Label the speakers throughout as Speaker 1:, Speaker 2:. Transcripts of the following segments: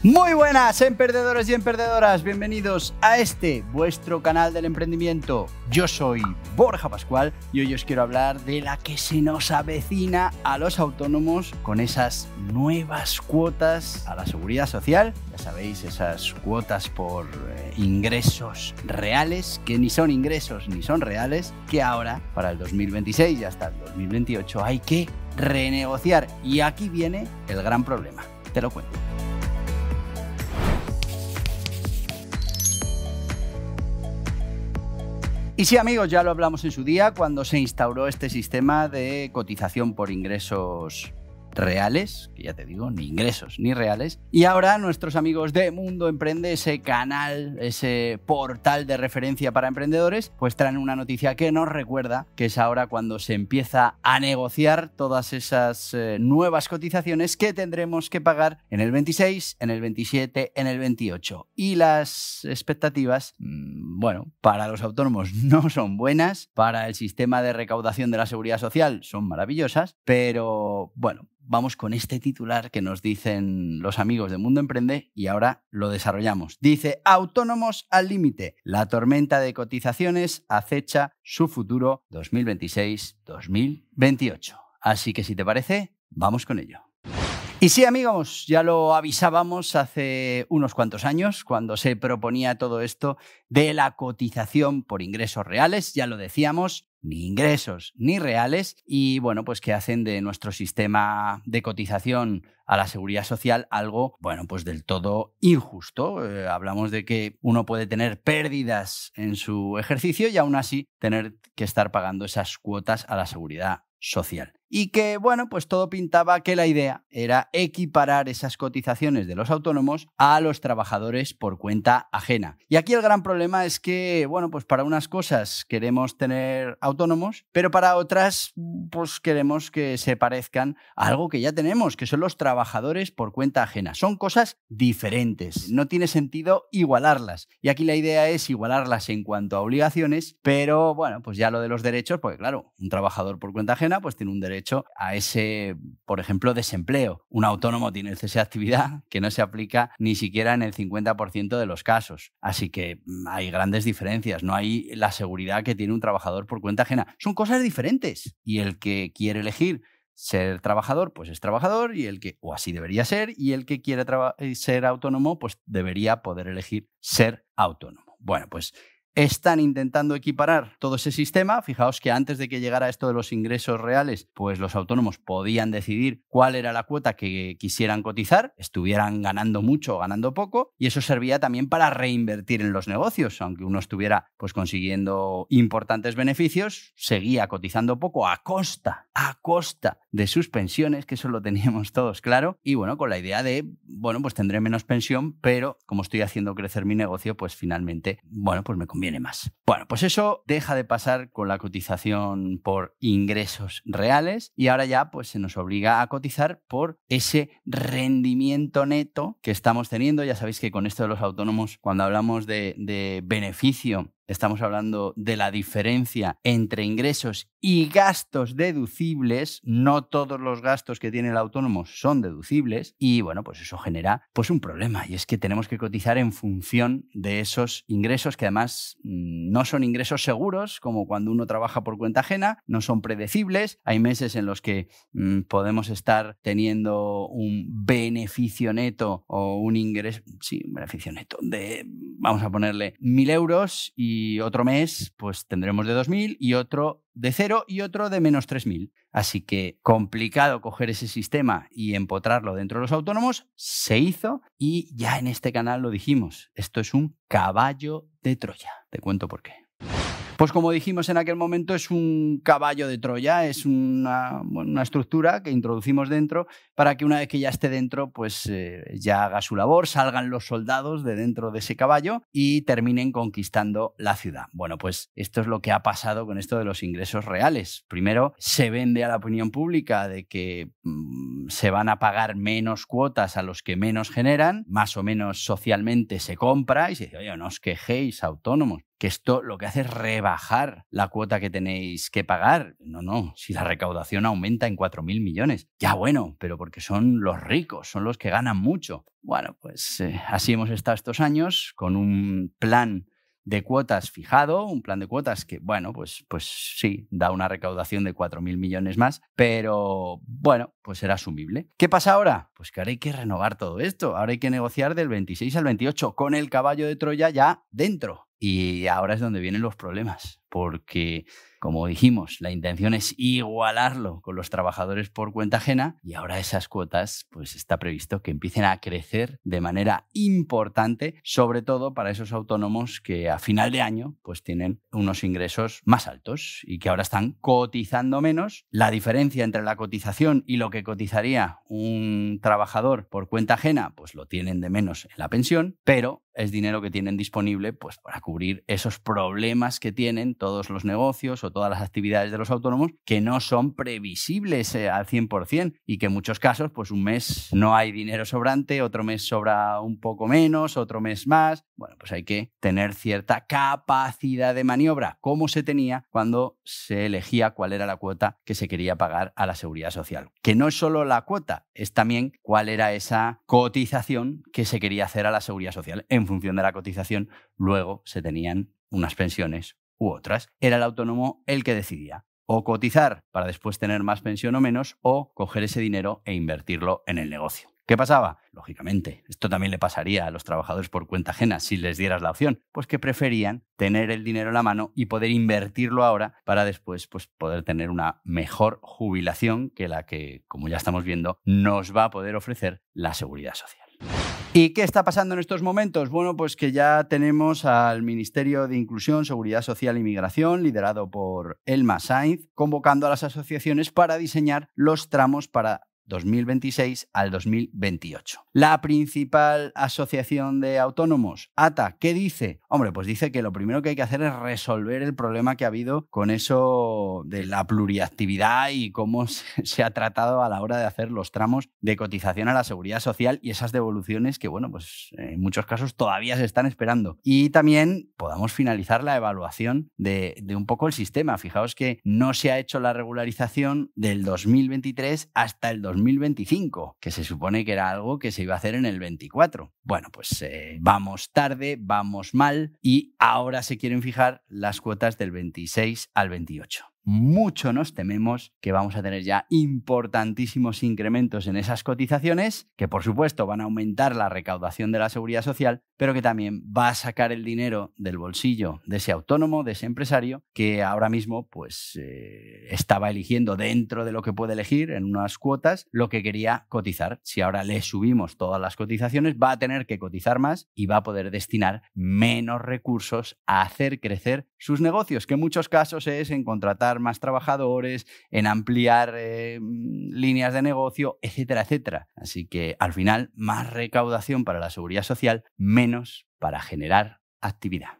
Speaker 1: Muy buenas, emprendedores y emprendedoras, bienvenidos a este, vuestro canal del emprendimiento. Yo soy Borja Pascual y hoy os quiero hablar de la que se nos avecina a los autónomos con esas nuevas cuotas a la seguridad social. Ya sabéis, esas cuotas por ingresos reales, que ni son ingresos ni son reales, que ahora, para el 2026 y hasta el 2028, hay que renegociar. Y aquí viene el gran problema, te lo cuento. Y sí, amigos, ya lo hablamos en su día cuando se instauró este sistema de cotización por ingresos reales, que ya te digo, ni ingresos ni reales. Y ahora nuestros amigos de Mundo Emprende, ese canal, ese portal de referencia para emprendedores, pues traen una noticia que nos recuerda que es ahora cuando se empieza a negociar todas esas nuevas cotizaciones que tendremos que pagar en el 26, en el 27, en el 28. Y las expectativas, bueno, para los autónomos no son buenas, para el sistema de recaudación de la seguridad social son maravillosas, pero bueno, vamos con este titular que nos dicen los amigos de Mundo Emprende y ahora lo desarrollamos. Dice: autónomos al límite. La tormenta de cotizaciones acecha su futuro 2026-2028. Así que si te parece, vamos con ello. Y sí, amigos, ya lo avisábamos hace unos cuantos años cuando se proponía todo esto de la cotización por ingresos reales, ya lo decíamos, ni ingresos ni reales, y bueno, pues que hacen de nuestro sistema de cotización a la seguridad social algo, bueno, pues del todo injusto. Hablamos de que uno puede tener pérdidas en su ejercicio y aún así tener que estar pagando esas cuotas a la seguridad social. Y que, bueno, pues todo pintaba que la idea era equiparar esas cotizaciones de los autónomos a los trabajadores por cuenta ajena. Y aquí el gran problema es que, bueno, pues para unas cosas queremos tener autónomos, pero para otras, pues queremos que se parezcan a algo que ya tenemos, que son los trabajadores por cuenta ajena. Son cosas diferentes, no tiene sentido igualarlas. Y aquí la idea es igualarlas en cuanto a obligaciones, pero, bueno, pues ya lo de los derechos, porque claro, un trabajador por cuenta ajena pues tiene un derecho a ese, por ejemplo, desempleo. Un autónomo tiene el cese de actividad que no se aplica ni siquiera en el 50% de los casos. Así que hay grandes diferencias. No hay la seguridad que tiene un trabajador por cuenta ajena. Son cosas diferentes. Y el que quiere elegir ser trabajador, pues es trabajador, y el que, o así debería ser, y el que quiere ser autónomo, pues debería poder elegir ser autónomo. Bueno, pues están intentando equiparar todo ese sistema. Fijaos que antes de que llegara esto de los ingresos reales, pues los autónomos podían decidir cuál era la cuota que quisieran cotizar, estuvieran ganando mucho o ganando poco, y eso servía también para reinvertir en los negocios. Aunque uno estuviera pues consiguiendo importantes beneficios, seguía cotizando poco a costa de sus pensiones, que eso lo teníamos todos claro, y bueno, con la idea de, bueno, pues tendré menos pensión, pero como estoy haciendo crecer mi negocio, pues finalmente, bueno, pues me conviene más. Bueno, pues eso deja de pasar con la cotización por ingresos reales y ahora ya pues se nos obliga a cotizar por ese rendimiento neto que estamos teniendo. Ya sabéis que con esto de los autónomos, cuando hablamos de beneficio, estamos hablando de la diferencia entre ingresos y gastos deducibles. No todos los gastos que tiene el autónomo son deducibles y, bueno, pues eso genera pues un problema, y es que tenemos que cotizar en función de esos ingresos que además no son ingresos seguros, como cuando uno trabaja por cuenta ajena, no son predecibles. Hay meses en los que podemos estar teniendo un beneficio neto o un ingreso, sí, un beneficio neto de, vamos a ponerle 1.000 euros, y otro mes pues tendremos de 2.000 y otro de 0 y otro de menos 3.000. Así que complicado coger ese sistema y empotrarlo dentro de los autónomos. Se hizo y ya en este canal lo dijimos. Esto es un caballo de Troya. Te cuento por qué. Pues como dijimos en aquel momento, es un caballo de Troya, es una estructura que introducimos dentro para que una vez que ya esté dentro, pues ya haga su labor, salgan los soldados de dentro de ese caballo y terminen conquistando la ciudad. Bueno, pues esto es lo que ha pasado con esto de los ingresos reales. Primero, se vende a la opinión pública de que se van a pagar menos cuotas a los que menos generan, más o menos socialmente se compra y se dice, oye, no os quejéis, autónomos, que esto lo que hace es rebajar la cuota que tenéis que pagar. No, si la recaudación aumenta en 4.000 millones. Ya bueno, pero porque son los ricos, son los que ganan mucho. Bueno, pues así hemos estado estos años con un plan de cuotas fijado, un plan de cuotas que, bueno, pues sí, da una recaudación de 4.000 millones más, pero bueno, pues era asumible. ¿Qué pasa ahora? Pues que ahora hay que renovar todo esto, ahora hay que negociar del 26 al 28 con el caballo de Troya ya dentro. Y ahora es donde vienen los problemas, porque, como dijimos, la intención es igualarlo con los trabajadores por cuenta ajena y ahora esas cuotas, pues está previsto que empiecen a crecer de manera importante, sobre todo para esos autónomos que a final de año pues tienen unos ingresos más altos y que ahora están cotizando menos. La diferencia entre la cotización y lo que cotizaría un trabajador por cuenta ajena, pues lo tienen de menos en la pensión, pero es dinero que tienen disponible pues para cubrir esos problemas que tienen todos los negocios o todas las actividades de los autónomos que no son previsibles al 100% y que en muchos casos pues un mes no hay dinero sobrante, otro mes sobra un poco menos, otro mes más. Bueno, pues hay que tener cierta capacidad de maniobra, como se tenía cuando se elegía cuál era la cuota que se quería pagar a la Seguridad Social. Que no es solo la cuota, es también cuál era esa cotización que se quería hacer a la Seguridad Social. En función de la cotización, luego se tenían unas pensiones u otras. Era el autónomo el que decidía o cotizar para después tener más pensión o menos, o coger ese dinero e invertirlo en el negocio. ¿Qué pasaba? Lógicamente, esto también le pasaría a los trabajadores por cuenta ajena si les dieras la opción, pues que preferían tener el dinero en la mano y poder invertirlo ahora para después pues, poder tener una mejor jubilación que la que, como ya estamos viendo, nos va a poder ofrecer la Seguridad Social. ¿Y qué está pasando en estos momentos? Bueno, pues que ya tenemos al Ministerio de Inclusión, Seguridad Social y Migración, liderado por Elma Sainz, convocando a las asociaciones para diseñar los tramos para 2026 al 2028. La principal asociación de autónomos, ATA, ¿qué dice? Hombre, pues dice que lo primero que hay que hacer es resolver el problema que ha habido con eso de la pluriactividad y cómo se ha tratado a la hora de hacer los tramos de cotización a la Seguridad Social y esas devoluciones que, bueno, pues en muchos casos todavía se están esperando. Y también podamos finalizar la evaluación de un poco el sistema. Fijaos que no se ha hecho la regularización del 2023 hasta el 2025, que se supone que era algo que se iba a hacer en el 24. Bueno, pues vamos tarde, vamos mal y ahora se quieren fijar las cuotas del 26 al 28. Mucho nos tememos que vamos a tener ya importantísimos incrementos en esas cotizaciones, que por supuesto van a aumentar la recaudación de la Seguridad Social, pero que también va a sacar el dinero del bolsillo de ese autónomo, de ese empresario, que ahora mismo pues estaba eligiendo dentro de lo que puede elegir en unas cuotas lo que quería cotizar. Si ahora le subimos todas las cotizaciones, va a tener que cotizar más y va a poder destinar menos recursos a hacer crecer sus negocios, que en muchos casos es en contratar más trabajadores, en ampliar líneas de negocio, etcétera, etcétera. Así que al final, más recaudación para la Seguridad Social, menos para generar actividad.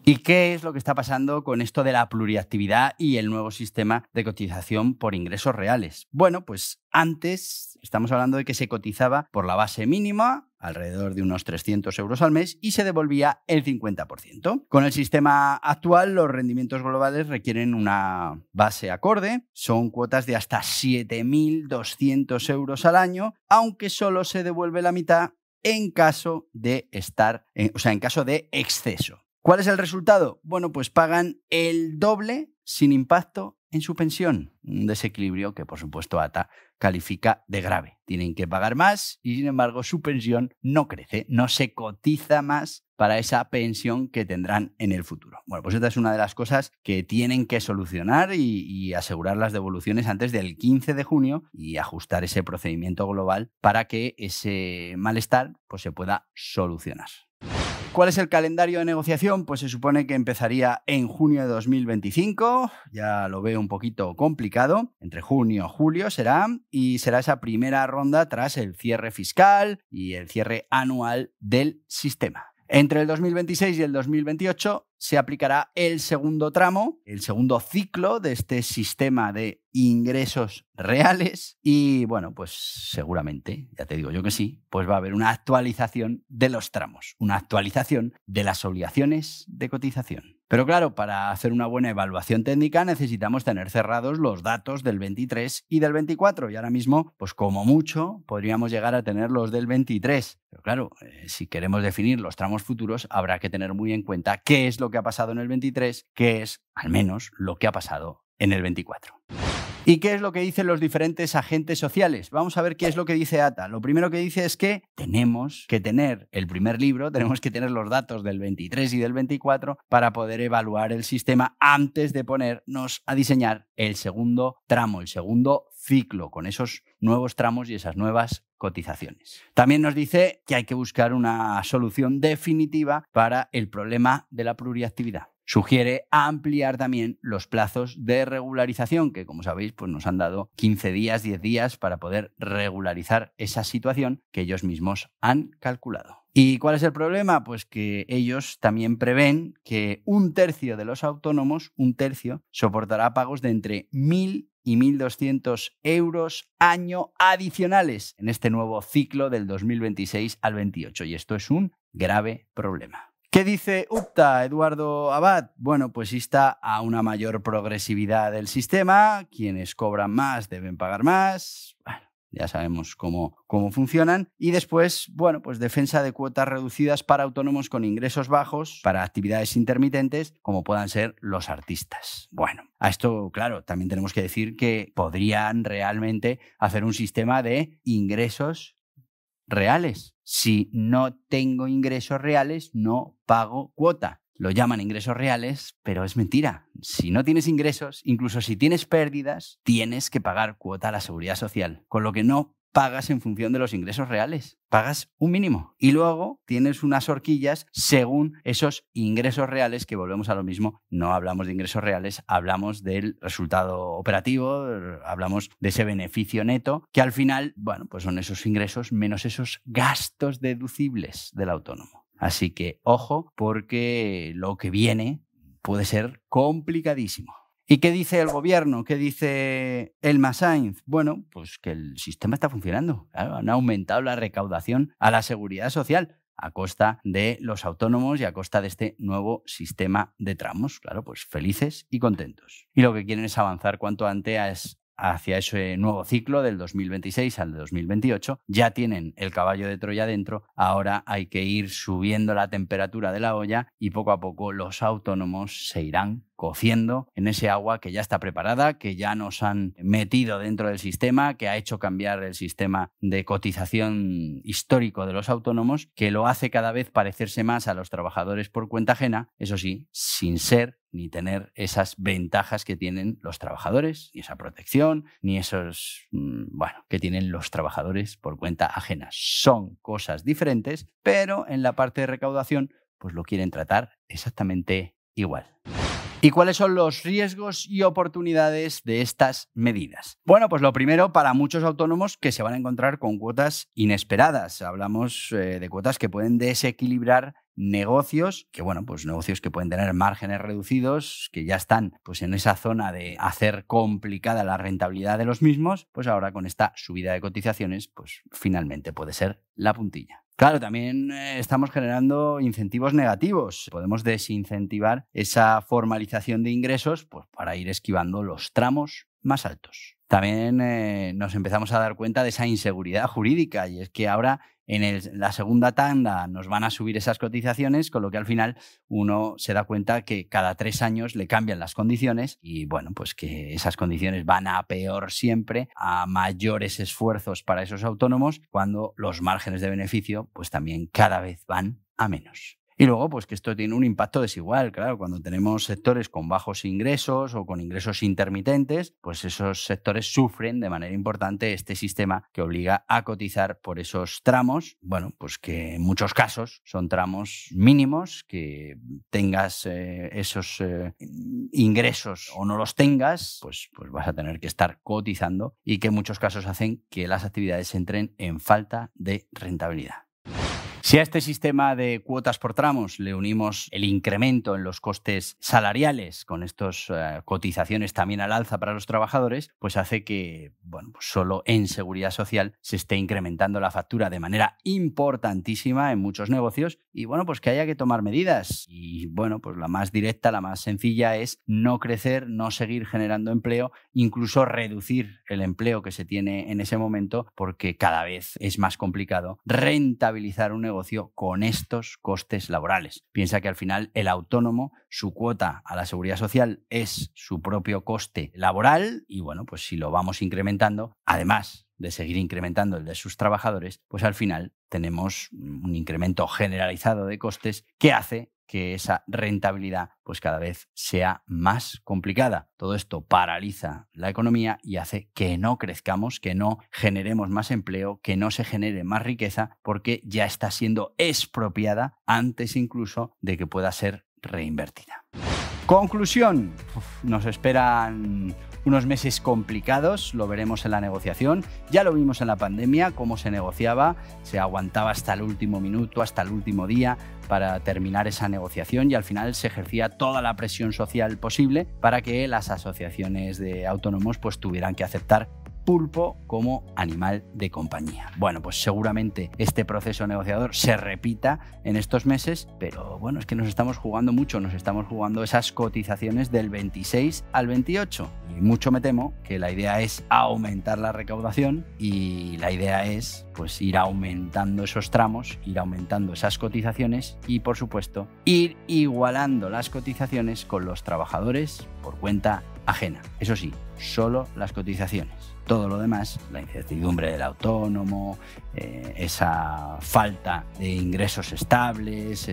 Speaker 1: ¿Y qué es lo que está pasando con esto de la pluriactividad y el nuevo sistema de cotización por ingresos reales? Bueno, pues antes estamos hablando de que se cotizaba por la base mínima, alrededor de unos 300 euros al mes, y se devolvía el 50%. Con el sistema actual, los rendimientos globales requieren una base acorde, son cuotas de hasta 7.200 euros al año, aunque solo se devuelve la mitad en caso de en caso de exceso. ¿Cuál es el resultado? Bueno, pues pagan el doble sin impacto en su pensión. Un desequilibrio que, por supuesto, ATA califica de grave. Tienen que pagar más y, sin embargo, su pensión no crece, no se cotiza más para esa pensión que tendrán en el futuro. Bueno, pues esta es una de las cosas que tienen que solucionar y asegurar las devoluciones antes del 15 de junio y ajustar ese procedimiento global para que ese malestar pues, se pueda solucionar. ¿Cuál es el calendario de negociación? Pues se supone que empezaría en junio de 2025, ya lo veo un poquito complicado, entre junio y julio será, y será esa primera ronda tras el cierre fiscal y el cierre anual del sistema. Entre el 2026 y el 2028 se aplicará el segundo tramo, el segundo ciclo de este sistema de ingresos reales y, bueno, pues seguramente, ya te digo yo que sí, pues va a haber una actualización de los tramos, una actualización de las obligaciones de cotización. Pero claro, para hacer una buena evaluación técnica necesitamos tener cerrados los datos del 23 y del 24 y ahora mismo, pues como mucho, podríamos llegar a tener los del 23. Pero claro, si queremos definir los tramos futuros, habrá que tener muy en cuenta qué es lo que ha pasado en el 23, qué es, al menos, lo que ha pasado en el 24. ¿Y qué es lo que dicen los diferentes agentes sociales? Vamos a ver qué es lo que dice ATA. Lo primero que dice es que tenemos que tener el primer libro, tenemos que tener los datos del 23 y del 24 para poder evaluar el sistema antes de ponernos a diseñar el segundo tramo, el segundo ciclo, con esos nuevos tramos y esas nuevas cotizaciones. También nos dice que hay que buscar una solución definitiva para el problema de la pluriactividad. Sugiere ampliar también los plazos de regularización, que como sabéis pues nos han dado 15 días, 10 días para poder regularizar esa situación que ellos mismos han calculado. ¿Y cuál es el problema? Pues que ellos también prevén que 1/3 de los autónomos, 1/3, soportará pagos de entre 1.000 y 1.200 euros año adicionales en este nuevo ciclo del 2026 al 28. Y esto es un grave problema. ¿Qué dice UPTA, Eduardo Abad? Bueno, pues insta a una mayor progresividad del sistema. Quienes cobran más deben pagar más. Bueno, ya sabemos cómo funcionan. Y después, bueno, pues defensa de cuotas reducidas para autónomos con ingresos bajos, para actividades intermitentes, como puedan ser los artistas. Bueno, a esto, claro, también tenemos que decir que podrían realmente hacer un sistema de ingresos reales. Si no tengo ingresos reales, no pago cuota. Lo llaman ingresos reales, pero es mentira. Si no tienes ingresos, incluso si tienes pérdidas, tienes que pagar cuota a la Seguridad Social, con lo que no pagas en función de los ingresos reales, pagas un mínimo. Y luego tienes unas horquillas según esos ingresos reales, que volvemos a lo mismo, no hablamos de ingresos reales, hablamos del resultado operativo, hablamos de ese beneficio neto, que al final, bueno, pues son esos ingresos menos esos gastos deducibles del autónomo. Así que ojo, porque lo que viene puede ser complicadísimo. ¿Y qué dice el gobierno? ¿Qué dice Elma Sainz? Bueno, pues que el sistema está funcionando. Claro, han aumentado la recaudación a la Seguridad Social a costa de los autónomos y a costa de este nuevo sistema de tramos. Claro, pues felices y contentos. Y lo que quieren es avanzar cuanto antes hacia ese nuevo ciclo del 2026 al de 2028. Ya tienen el caballo de Troya dentro, ahora hay que ir subiendo la temperatura de la olla y poco a poco los autónomos se irán cociendo en ese agua que ya está preparada, que ya nos han metido dentro del sistema, que ha hecho cambiar el sistema de cotización histórico de los autónomos, que lo hace cada vez parecerse más a los trabajadores por cuenta ajena, eso sí, sin ser ni tener esas ventajas que tienen los trabajadores, ni esa protección, ni esos, que tienen los trabajadores por cuenta ajena. Son cosas diferentes, pero en la parte de recaudación, pues lo quieren tratar exactamente igual. ¿Y cuáles son los riesgos y oportunidades de estas medidas? Bueno, pues lo primero, para muchos autónomos que se van a encontrar con cuotas inesperadas. Hablamos de cuotas que pueden desequilibrar negocios, negocios que pueden tener márgenes reducidos, que ya están pues en esa zona de hacer complicada la rentabilidad de los mismos, pues ahora con esta subida de cotizaciones, pues finalmente puede ser la puntilla. Claro, también estamos generando incentivos negativos. Podemos desincentivar esa formalización de ingresos pues, para ir esquivando los tramos más altos. También nos empezamos a dar cuenta de esa inseguridad jurídica y es que ahora en la segunda tanda nos van a subir esas cotizaciones, con lo que al final uno se da cuenta que cada 3 años le cambian las condiciones y pues que esas condiciones van a peor siempre, a mayores esfuerzos para esos autónomos, cuando los márgenes de beneficio pues también cada vez van a menos. Y luego, pues que esto tiene un impacto desigual. Claro, cuando tenemos sectores con bajos ingresos o con ingresos intermitentes, pues esos sectores sufren de manera importante este sistema que obliga a cotizar por esos tramos, pues que en muchos casos son tramos mínimos, que tengas esos ingresos o no los tengas, pues vas a tener que estar cotizando y que en muchos casos hacen que las actividades entren en falta de rentabilidad. Si a este sistema de cuotas por tramos le unimos el incremento en los costes salariales con estas cotizaciones también al alza para los trabajadores, pues hace que, bueno, pues solo en seguridad social se esté incrementando la factura de manera importantísima en muchos negocios y, bueno, pues que haya que tomar medidas. Y, bueno, pues la más directa, la más sencilla es no crecer, no seguir generando empleo, incluso reducir el empleo que se tiene en ese momento porque cada vez es más complicado rentabilizar un negocio con estos costes laborales. Piensa que al final el autónomo, su cuota a la seguridad social es su propio coste laboral y bueno, pues si lo vamos incrementando, además de seguir incrementando el de sus trabajadores, pues al final tenemos un incremento generalizado de costes que hace que esa rentabilidad pues cada vez sea más complicada. Todo esto paraliza la economía y hace que no crezcamos, que no generemos más empleo, que no se genere más riqueza porque ya está siendo expropiada antes incluso de que pueda ser reinvertida. Conclusión, nos esperan unos meses complicados, lo veremos en la negociación. Ya lo vimos en la pandemia, cómo se negociaba, se aguantaba hasta el último minuto, hasta el último día para terminar esa negociación y al final se ejercía toda la presión social posible para que las asociaciones de autónomos pues tuvieran que aceptar pulpo como animal de compañía. Bueno, pues seguramente este proceso negociador se repita en estos meses, pero bueno, es que nos estamos jugando mucho, nos estamos jugando esas cotizaciones del 26 al 28 y mucho me temo que la idea es aumentar la recaudación y la idea es pues ir aumentando esos tramos, ir aumentando esas cotizaciones y por supuesto ir igualando las cotizaciones con los trabajadores por cuenta ajena. Eso sí, solo las cotizaciones. Todo lo demás, la incertidumbre del autónomo, esa falta de ingresos estables,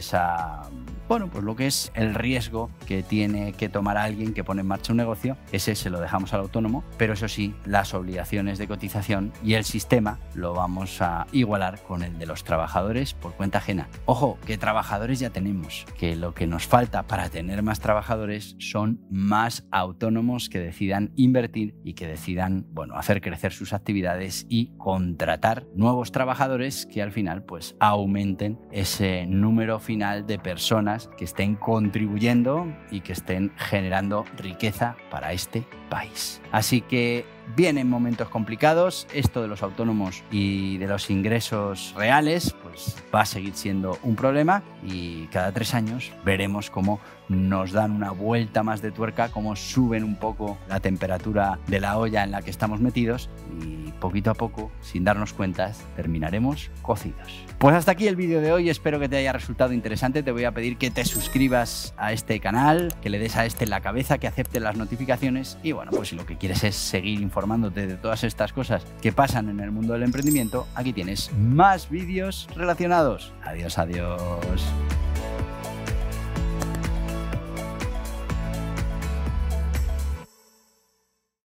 Speaker 1: pues lo que es el riesgo que tiene que tomar alguien que pone en marcha un negocio, ese se lo dejamos al autónomo, pero eso sí, las obligaciones de cotización y el sistema lo vamos a igualar con el de los trabajadores por cuenta ajena. Ojo, que trabajadores ya tenemos, que lo que nos falta para tener más trabajadores son más autónomos que decidan invertir y que decidan, bueno, hacer crecer sus actividades y contratar nuevos trabajadores que al final pues aumenten ese número final de personas que estén contribuyendo y que estén generando riqueza para este país. Así que vienen momentos complicados, esto de los autónomos y de los ingresos reales pues va a seguir siendo un problema y cada 3 años veremos cómo nos dan una vuelta más de tuerca, cómo suben un poco la temperatura de la olla en la que estamos metidos y poquito a poco, sin darnos cuenta, terminaremos cocidos. Pues hasta aquí el vídeo de hoy, espero que te haya resultado interesante. Te voy a pedir que te suscribas a este canal, que le des a este en la cabeza, que aceptes las notificaciones y bueno, pues si lo que quieres es seguir informándote de todas estas cosas que pasan en el mundo del emprendimiento, aquí tienes más vídeos relacionados. Adiós, adiós.